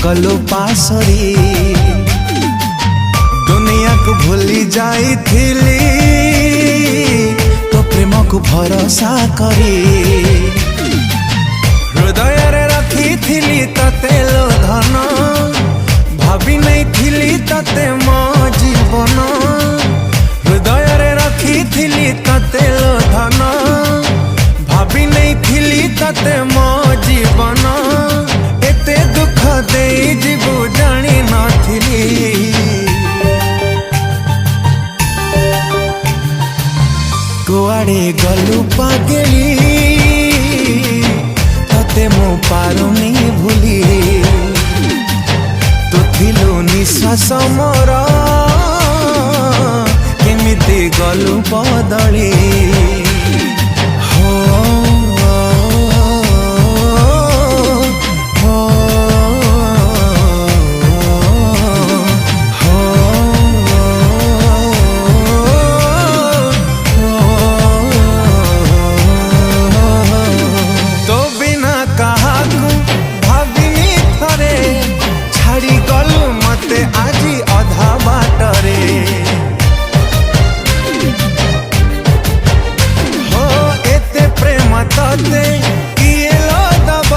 गलो पासरी दुनिया को भूली जाई थिली तो प्रेम को भरोसा करी हृदय रे रखी थिली तते लो धन भाभी नहीं थिली तते मो जीवन हृदय रे रखी थिली तते लो धन भाभी नहीं थिली तते मो जीवन एते दुख दे जीवु जानी नथिली कुआड़े गलु पागली तते मो पारुनी भूली तू थिलु निश्वास मोर केमिति गलु बदली आजी अधा बाटरे हो एते प्रेम तते किए लो दब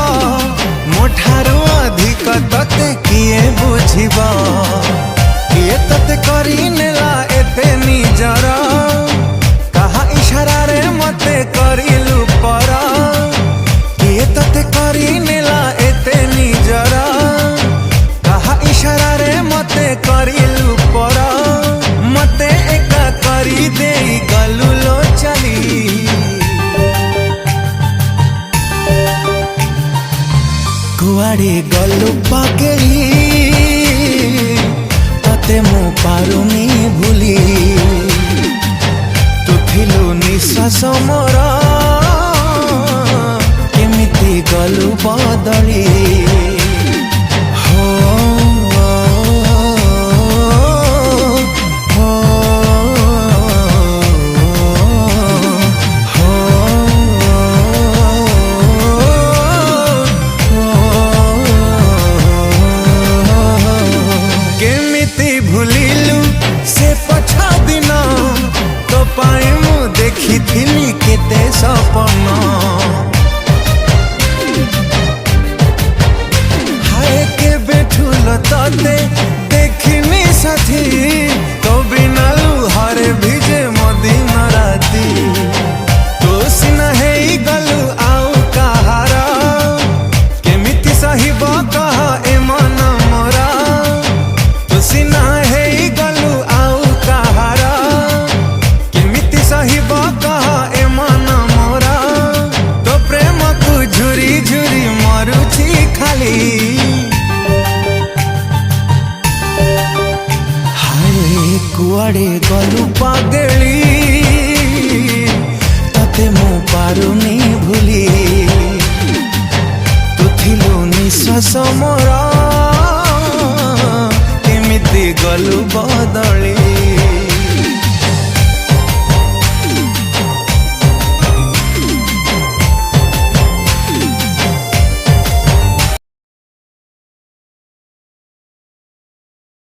मोठारू अधिक तते किए बुझिब किए तते करी नेला एते निजर कहा इशारा रे मते करिलु पर किए तते करी नेला एते निजर इशारा रे मते करिलु पर मते एका करी दे गलु लो चली कुआड़े गलु पागली तते मु पारुनी भूली तू थिलु निश्वास मोर केमिति गलु बदली भूलिलु से पछा दिन तो पाए मु देखी थिली केते सपन हाय के बेठुल तते देखिनी साथी तो बिना लुहारे भिजे मदिन राती तो सिना हे गलु आउ कहार केमिति सहिब कह ए मन मोरा तो सिना कुआड़े गलु पागली तते मु पारुनी भूली तू थिलु निश्वास मोर केमिति गलु बदली।